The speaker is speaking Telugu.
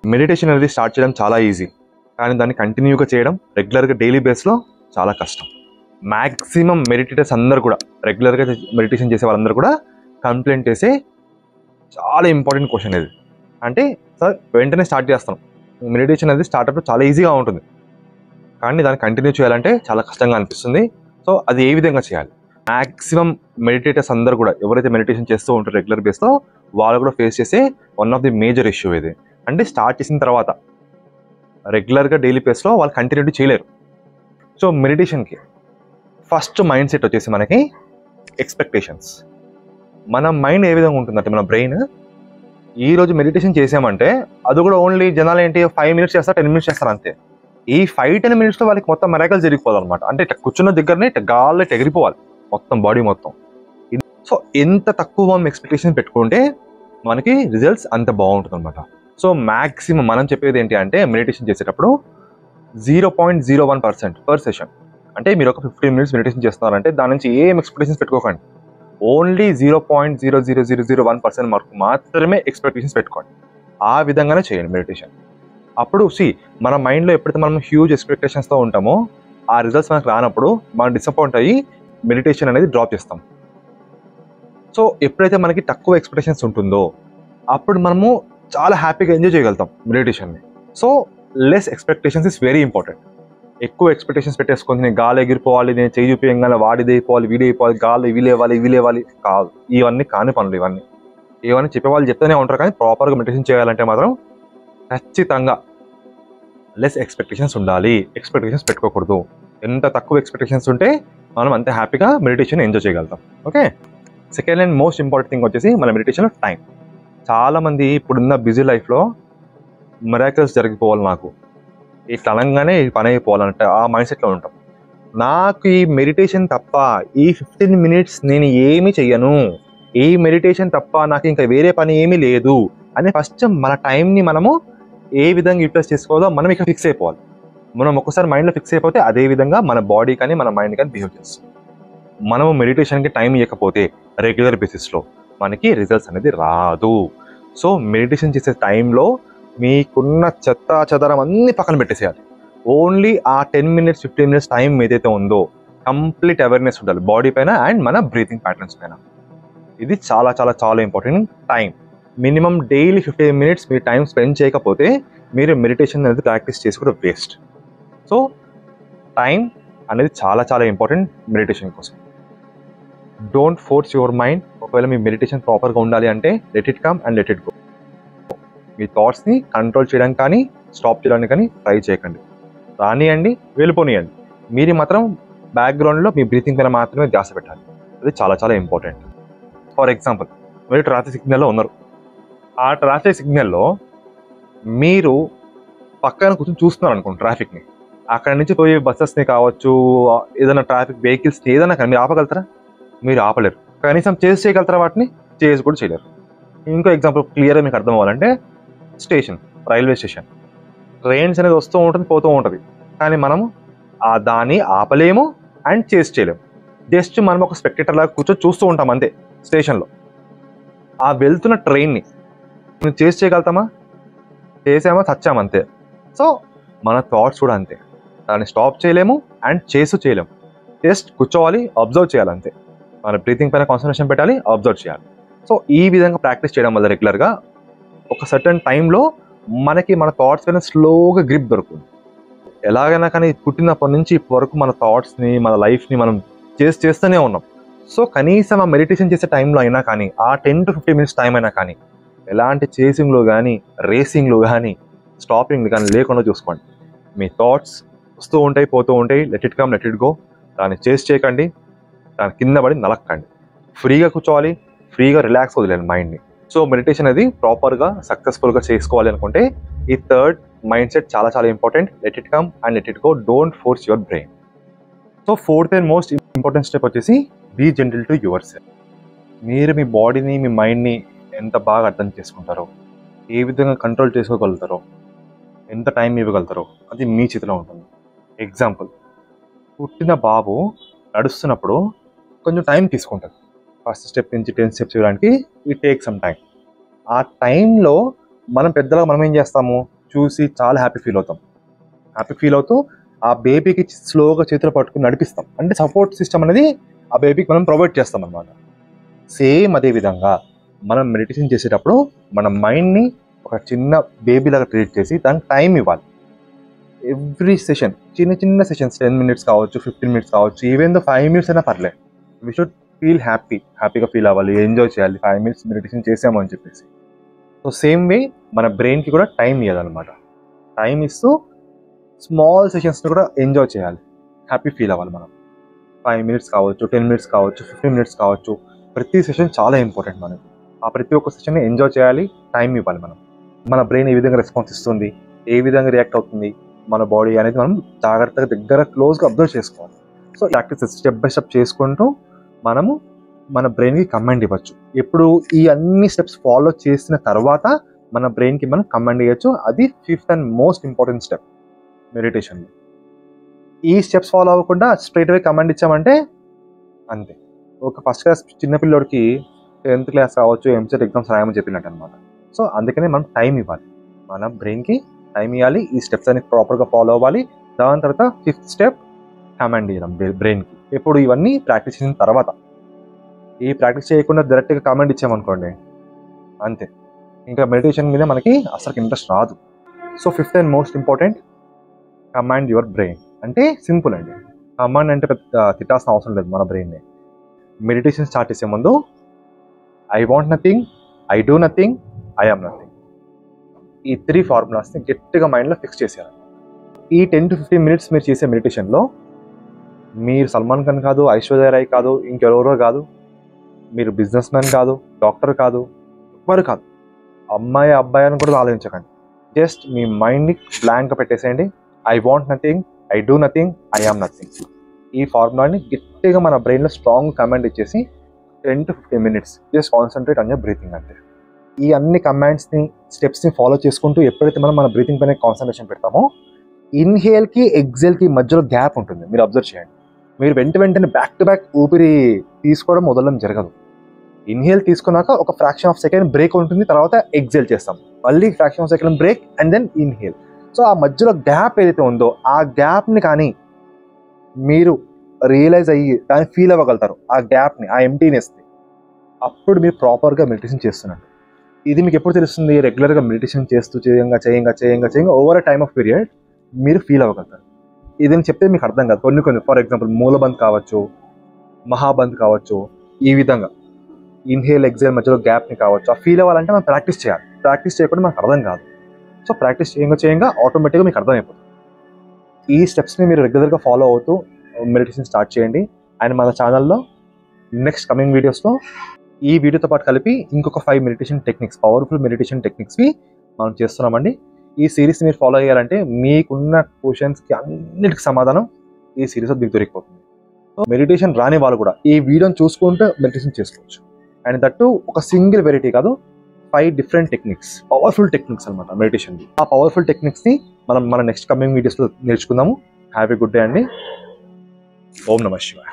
మెడిటేషన్ అనేది స్టార్ట్ చేయడం చాలా ఈజీ, కానీ దాన్ని కంటిన్యూగా చేయడం రెగ్యులర్గా డైలీ బేస్లో చాలా కష్టం. మ్యాక్సిమం మెడిటేటర్స్ అందరూ కూడా, రెగ్యులర్గా మెడిటేషన్ చేసే వాళ్ళందరూ కూడా కంప్లైంట్ చేసే చాలా ఇంపార్టెంట్ క్వశ్చన్ ఇది. అంటే సార్ వెంటనే స్టార్ట్ చేస్తాం, మెడిటేషన్ అనేది స్టార్టప్ చాలా ఈజీగా ఉంటుంది, కానీ దాన్ని కంటిన్యూ చేయాలంటే చాలా కష్టంగా అనిపిస్తుంది. సో అది ఏ విధంగా చేయాలి? మ్యాక్సిమం మెడిటేటర్స్ అందరూ కూడా, ఎవరైతే మెడిటేషన్ చేస్తూ ఉంటారో రెగ్యులర్ బేస్లో, వాళ్ళు కూడా ఫేస్ చేసే one of the major issue ఇది. అంటే స్టార్ట్ చేసిన తర్వాత రెగ్యులర్గా డైలీ బేస్లో వాళ్ళు కంటిన్యూ చేయలేరు. సో మెడిటేషన్కి ఫస్ట్ మైండ్ సెట్ వచ్చేసి మనకి ఎక్స్పెక్టేషన్స్. మన మైండ్ ఏ విధంగా ఉంటుందంటే, మన బ్రెయిన్ ఈరోజు మెడిటేషన్ చేసామంటే అది కూడా ఓన్లీ జనాలు ఏంటి 5 minutes చేస్తారు, 10 minutes చేస్తారు అంతే. ఈ 5-10 minutesలో వాళ్ళకి మొత్తం మెరాకల్ జరిగిపోవాలన్నమాట. అంటే ఇట్లా కూర్చున్న దగ్గరనే ఇట్లా గాల్లో ఎగిరిపోవాలి మొత్తం బాడీ మొత్తం. సో ఎంత తక్కువ మనం ఎక్స్పెక్టేషన్ పెట్టుకుంటే మనకి రిజల్ట్స్ అంత బాగుంటుంది అనమాట. సో మ్యాక్సిమం మనం చెప్పేది ఏంటి అంటే, మెడిటేషన్ చేసేటప్పుడు 0.01% పర్ సెషన్. అంటే మీరు ఒక 15 minutes మెడిటేషన్ చేస్తున్నారంటే దాని నుంచి ఏం ఎక్స్పెక్టేషన్స్ పెట్టుకోకండి. ఓన్లీ 0.00001% వరకు మాత్రమే ఎక్స్పెక్టేషన్స్ పెట్టుకోండి. ఆ విధంగానే చేయండి మెడిటేషన్. అప్పుడు మన మైండ్లో ఎప్పుడైతే మనం హ్యూజ్ ఎక్స్పెక్టేషన్స్తో ఉంటామో, ఆ రిజల్ట్స్ మనకు రానప్పుడు మనం డిసప్పాయింట్ అయ్యి మెడిటేషన్ అనేది డ్రాప్ చేస్తాం. సో ఎప్పుడైతే మనకి తక్కువ ఎక్స్పెక్టేషన్స్ ఉంటుందో అప్పుడు మనము చాలా హ్యాపీగా ఎంజాయ్ చేయగలుగుతాం మెడిటేషన్ని. So less expectations is very important. ఎక్కువ ఎక్స్పెక్టేషన్స్ పెట్టేసుకొని నేను గాలి ఎగిరిపోవాలి, నేను చేయి చూపించగానే వాడిది అయిపోవాలి, వీడి అయిపోవాలి, గాలి ఇవి లేవాలి కాదు. ఇవన్నీ కాని పనులు. ఇవన్నీ చెప్పేవాళ్ళు చెప్తూనే ఉంటారు, కానీ ప్రాపర్గా మెడిటేషన్ చేయాలంటే మాత్రం ఖచ్చితంగా లెస్ ఎక్స్పెక్టేషన్స్ ఉండాలి. ఎక్స్పెక్టేషన్స్ పెట్టుకోకూడదు. ఎంత తక్కువ ఎక్స్పెక్టేషన్స్ ఉంటే మనం అంతే హ్యాపీగా మెడిటేషన్ ఎంజాయ్ చేయగలుగుతాం. Okay. Second and most important thing వచ్చేసి మన మెడిటేషన్లో టైం. చాలామంది ఇప్పుడున్న బిజీ లైఫ్లో మిరాకిల్స్ జరిగిపోవాలి, నాకు ఇట్లా అనగానే పని అయిపోవాలంటే ఆ మైండ్ సెట్లో ఉంటాం. నాకు ఈ మెడిటేషన్ తప్ప ఈ 15 minutes నేను ఏమీ చెయ్యను, ఈ మెడిటేషన్ తప్ప నాకు ఇంకా వేరే పని ఏమీ లేదు అని ఫస్ట్ మన టైంని మనము ఏ విధంగా యూటిలైజ్ చేసుకోవాలో మనం ఇక్కడ ఫిక్స్ అయిపోవాలి. మనం ఒక్కసారి మైండ్లో ఫిక్స్ అయిపోతే అదే విధంగా మన బాడీ కానీ మన మైండ్ కానీ బిహేవ్ చేస్తుంది. మనము మెడిటేషన్కి టైం ఇవ్వకపోతే రెగ్యులర్ బేసిస్లో మనకి రిజల్ట్స్ అనేది రాదు. సో మెడిటేషన్ చేసే టైంలో మీకున్న చెత్త చెదరం అన్ని పక్కన పెట్టేసేయాలి. ఓన్లీ ఆ 10 minutes 15 minutes టైం ఏదైతే ఉందో కంప్లీట్ అవేర్నెస్ ఉండాలి బాడీ పైన అండ్ మన బ్రీతింగ్ ప్యాటర్న్స్ పైన. ఇది చాలా చాలా చాలా important. Time minimum daily 15 minutes మీరు టైం స్పెండ్ చేయకపోతే మీరు మెడిటేషన్ అనేది ప్రాక్టీస్ చేసి కూడా వేస్ట్. సో టైం అనేది చాలా చాలా ఇంపార్టెంట్ మెడిటేషన్ కోసం. Don't force your mind. ఒకవేళ మీ మెడిటేషన్ ప్రాపర్గా ఉండాలి అంటే let it come and let it go. మీ థాట్స్ని కంట్రోల్ చేయడానికి కానీ స్టాప్ చేయడానికి కానీ ట్రై చేయకండి. రానియండి, వెళ్ళిపోనియండి. మీరు మాత్రం బ్యాక్గ్రౌండ్లో మీ బ్రీతింగ్ పైన మాత్రమే ధ్యాస పెట్టాలి. అది చాలా చాలా ఇంపార్టెంట్. ఫర్ ఎగ్జాంపుల్, మీరు ట్రాఫిక్ సిగ్నల్లో ఉన్నారు. ఆ ట్రాఫిక్ సిగ్నల్లో మీరు పక్కన కూర్చొని చూస్తున్నారు అనుకోండి ట్రాఫిక్ని. అక్కడ నుంచి పోయే బస్సెస్ని కావచ్చు, ఏదైనా ట్రాఫిక్ వెహికల్స్ని ఏదైనా కానీ మీరు ఆపగలుగుతారా? మీరు ఆపలేరు. కనీసం చేసి చేయగలుగుతారా? వాటిని చేసి కూడా చేయలేరు. ఇంకో ఎగ్జాంపుల్ క్లియర్గా మీకు అర్థం అవ్వాలంటే, స్టేషన్, రైల్వే స్టేషన్, ట్రైన్స్ అనేది వస్తూ ఉంటుంది, పోతూ ఉంటుంది, కానీ మనము దాన్ని ఆపలేము అండ్ చేసి చేయలేము. జస్ట్ మనం ఒక స్పెక్టేటర్ లాగా కూర్చొని చూస్తూ ఉంటాం అంతే. స్టేషన్లో ఆ వెళ్తున్న ట్రైన్ని మనం చేసి చేయగలుగుతామా? చేసామా చచ్చామంతే. సో మన థాట్స్ కూడా అంతే. దాన్ని స్టాప్ చేయలేము అండ్ చేసి చేయలేము. జస్ట్ కూర్చోవాలి, అబ్జర్వ్ చేయాలి అంతే. మన బ్రీతింగ్ పైన కాన్సన్ట్రేషన్ పెట్టాలి, అబ్జర్వ్ చేయాలి. సో ఈ విధంగా ప్రాక్టీస్ చేయడం వల్ల రెగ్యులర్గా ఒక సర్టన్ టైంలో మనకి మన థాట్స్ పైన స్లోగా గ్రిప్ దొరుకుతుంది. ఎలాగైనా కానీ పుట్టినప్పటి నుంచి ఇప్పటి వరకు మన థాట్స్ని, మన లైఫ్ని మనం చేస్తూనే ఉన్నాం. సో కనీసం ఆ మెడిటేషన్ చేసే టైంలో అయినా కానీ, ఆ 10 to 15 minutes టైం అయినా కానీ, ఎలాంటి చేసింగ్లో కానీ, రేసింగ్లో కానీ, స్టాపింగ్లు కానీ లేకుండా చూసుకోండి. మీ థాట్స్ వస్తూ ఉంటాయి, పోతూ ఉంటాయి. Let it come, let it go. దాన్ని చేసి చేయకండి, దాని కింద పడి నలక్కండి. ఫ్రీగా కూర్చోవాలి, ఫ్రీగా రిలాక్స్ వదిలేండి మైండ్ని. సో మెడిటేషన్ అనేది ప్రాపర్గా సక్సెస్ఫుల్గా చేసుకోవాలి అనుకుంటే ఈ థర్డ్ మైండ్ సెట్ చాలా చాలా important. Let it come and let it go. Don't force your brain. So fourth and most important step వచ్చేసి be gentle to yourself. మీరు మీ బాడీని, మీ మైండ్ని ఎంత బాగా అర్థం చేసుకుంటారో, ఏ విధంగా కంట్రోల్ చేసుకోగలుగుతారో, ఎంత టైం ఇవ్వగలుగుతారో అది మీ చేతిలో ఉంటుంది. ఎగ్జాంపుల్, పుట్టిన బాబు నడుస్తున్నప్పుడు కొంచెం టైం తీసుకుంటుంది. ఫస్ట్ స్టెప్ నుంచి 10 steps చేయడానికి ఇట్ టేక్ సమ్ టైం. ఆ టైంలో మనం పెద్దలుగా మనం ఏం చేస్తాము, చూసి చాలా హ్యాపీ ఫీల్ అవుతూ ఆ బేబీకి స్లోగా చేతులు పట్టుకుని నడిపిస్తాం. అంటే సపోర్ట్ సిస్టమ్ అనేది ఆ బేబీకి మనం ప్రొవైడ్ చేస్తాం అనమాట. సేమ్ అదే విధంగా మనం మెడిటేషన్ చేసేటప్పుడు మన మైండ్ని ఒక చిన్న బేబీ లాగా ట్రీట్ చేసి దానికి టైం ఇవ్వాలి. ఎవ్రీ సెషన్ చిన్న సెషన్స్ 10 minutes కావచ్చు, 15 minutes కావచ్చు, ఈవెన్ దో 5 minutes అయినా పర్లేదు. వీ షుడ్ ఫీల్ హ్యాపీగా ఫీల్ అవ్వాలి, ఎంజాయ్ చేయాలి 5 minutes మెడిటేషన్ చేసాము అని చెప్పేసి. సో సేమ్ వే మన బ్రెయిన్కి కూడా టైం ఇవ్వాలన్నమాట. టైం ఇస్తూ స్మాల్ సెషన్స్ని కూడా ఎంజాయ్ చేయాలి, హ్యాపీ ఫీల్ అవ్వాలి మనం. 5 minutes కావచ్చు, 10 minutes కావచ్చు, 15 minutes కావచ్చు. ప్రతి సెషన్ చాలా ఇంపార్టెంట్ మనకి. ఆ ప్రతి ఒక్క సెషన్ని ఎంజాయ్ చేయాలి, టైం ఇవ్వాలి మనం. మన బ్రెయిన్ ఏ విధంగా రెస్పాన్స్ ఇస్తుంది, ఏ విధంగా రియాక్ట్ అవుతుంది మన బాడీ అనేది మనం జాగ్రత్తగా దగ్గర క్లోజ్గా అబ్జర్వ్ చేసుకోవాలి. So practice step by step చేసుకుంటూ మనము మన బ్రెయిన్కి కమాండ్ ఇవ్వచ్చు. ఇప్పుడు ఈ అన్ని స్టెప్స్ ఫాలో చేసిన తర్వాత మన బ్రెయిన్కి మనం కమాండ్ ఇవ్వచ్చు. అది 5th and most important step మెడిటేషన్లో. ఈ స్టెప్స్ ఫాలో అవ్వకుండా స్ట్రైట్ అవే కమాండ్ ఇచ్చామంటే అంతే. ఒక ఫస్ట్ క్లాస్ చిన్నపిల్లడికి 10th class కావచ్చు, ఎంసెట్ ఎగ్జామ్స్ రాయమని చెప్పినట్టు అనమాట. సో అందుకనే మనం టైం ఇవ్వాలి, మన బ్రెయిన్కి టైం ఇవ్వాలి, ఈ స్టెప్స్ అన్ని ప్రాపర్గా ఫాలో అవ్వాలి. దాని తర్వాత 5th స్టెప్ కమాండ్ ఇవ్వడం బ్రెయిన్కి. ఇప్పుడు ఇవన్నీ ప్రాక్టీస్ చేసిన తర్వాత, ఈ ప్రాక్టీస్ చేయకుండా డైరెక్ట్గా కమాండ్ ఇచ్చామనుకోండి అంతే, ఇంకా మెడిటేషన్ మీద మనకి అసలు ఇంట్రెస్ట్ రాదు. So 5th and most important, command your brain. అంటే సింపుల్ అండి. కమాండ్ అంటే పెద్ద తిట్టాల్సిన అవసరం లేదు మన బ్రెయిన్ని. మెడిటేషన్ స్టార్ట్ చేసే ముందు I want nothing, I do nothing, I am nothing, ఈ 3 ఫార్ములాస్ని గట్టిగా మైండ్లో ఫిక్స్ చేశారు. ఈ 10 to 15 minutes మీరు చేసే మెడిటేషన్లో మీరు సల్మాన్ ఖాన్ కాదు, ఐశ్వర్య రాయ్ కాదు, ఇంకెవరో కాదు, మీరు బిజినెస్ మ్యాన్ కాదు, డాక్టర్ కాదు, ఎవ్వరు కాదు, అమ్మాయి అబ్బాయి అని కూడా ఆలోచించకండి. జస్ట్ మీ మైండ్ని బ్లాంక్గా పెట్టేసేయండి. I want nothing, I do nothing, I am nothing. ఈ ఫార్ములాని గట్టిగా మన బ్రెయిన్లో స్ట్రాంగ్ కమాండ్ ఇచ్చేసి 10 to 15 minutes just concentrate on your breathing అంతే. ఈ అన్ని కమాండ్స్ని స్టెప్స్ని ఫాలో చేసుకుంటూ ఎప్పుడైతే మనం మన బ్రీతింగ్ పైన కాన్సన్ట్రేషన్ పెడతామో, ఇన్హేల్కి ఎగ్జేల్కి మధ్యలో గ్యాప్ ఉంటుంది. మీరు అబ్జర్వ్ చేయండి. మీరు వెంటనే బ్యాక్ టు బ్యాక్ ఊపిరి తీసుకోవడం వదలడం జరగదు. ఇన్హేల్ తీసుకున్నాక ఒక ఫ్రాక్షన్ ఆఫ్ సెకండ్ బ్రేక్ ఉంటుంది, తర్వాత ఎగ్జేల్ చేస్తాం, మళ్ళీ fraction of second break and then inhale. So ఆ మధ్యలో గ్యాప్ ఏదైతే ఉందో ఆ గ్యాప్ని కానీ మీరు రియలైజ్ అయ్యి దాన్ని ఫీల్ అవ్వగలుగుతారు, ఆ గ్యాప్ని, ఆ ఎంటీనెస్ని. అప్పుడు మీరు ప్రాపర్గా మెడిటేషన్ చేస్తున్నారు. ఇది మీకు ఎప్పుడు తెలుస్తుంది? రెగ్యులర్గా మెడిటేషన్ చేస్తూ చేయంగా ఓవర్ టైమ్ ఆఫ్ పీరియడ్ మీరు ఫీల్ అవ్వగలుగుతారు. ఇది చెప్తే మీకు అర్థం కాదు. కొన్ని ఫర్ ఎగ్జాంపుల్ మూలబంద్ కావచ్చు, మహాబంద్ కావచ్చు, ఈ విధంగా ఇన్హేల్ ఎగ్జేల్ మధ్యలో గ్యాప్ని కావచ్చు, ఆ ఫీల్ అవ్వాలంటే మనం ప్రాక్టీస్ చేయాలి. ప్రాక్టీస్ చేయకుండా మనకు అర్థం కాదు. సో ప్రాక్టీస్ చేయంగా ఆటోమేటిక్గా మీకు అర్థమైపోతుంది. ఈ స్టెప్స్ని మీరు రెగ్యులర్గా ఫాలో అవుతూ మెడిటేషన్ స్టార్ట్ చేయండి. అండ్ మన ఛానల్లో నెక్స్ట్ కమింగ్ వీడియోస్లో ఈ వీడియోతో పాటు కలిపి ఇంకొక 5 మెడిటేషన్ టెక్నిక్స్, పవర్ఫుల్ మెడిటేషన్ టెక్నిక్స్ని మనం చేస్తున్నామండి. ఈ సిరీస్ మీరు ఫాలో అయ్యారంటే మీకున్న క్వశ్చన్స్కి అన్నిటికి సమాధానం ఈ సిరీస్లో మీకు దొరికిపోతుంది. సో మెడిటేషన్ రాని వాళ్ళు కూడా ఈ వీడియోని చూసుకుంటూ మెడిటేషన్ చేసుకోవచ్చు. అండ్ దట్టు ఒక సింగిల్ వెరైటీ కాదు, 5 డిఫరెంట్ టెక్నిక్స్, పవర్ఫుల్ టెక్నిక్స్ అనమాట మెడిటేషన్. ఆ పవర్ఫుల్ టెక్నిక్స్ని మనం మన నెక్స్ట్ కమింగ్ వీడియోస్లో నేర్చుకుందాము. హ్యావ్ ఎ గుడ్ డే అండి. ఓం నమః శివాయ.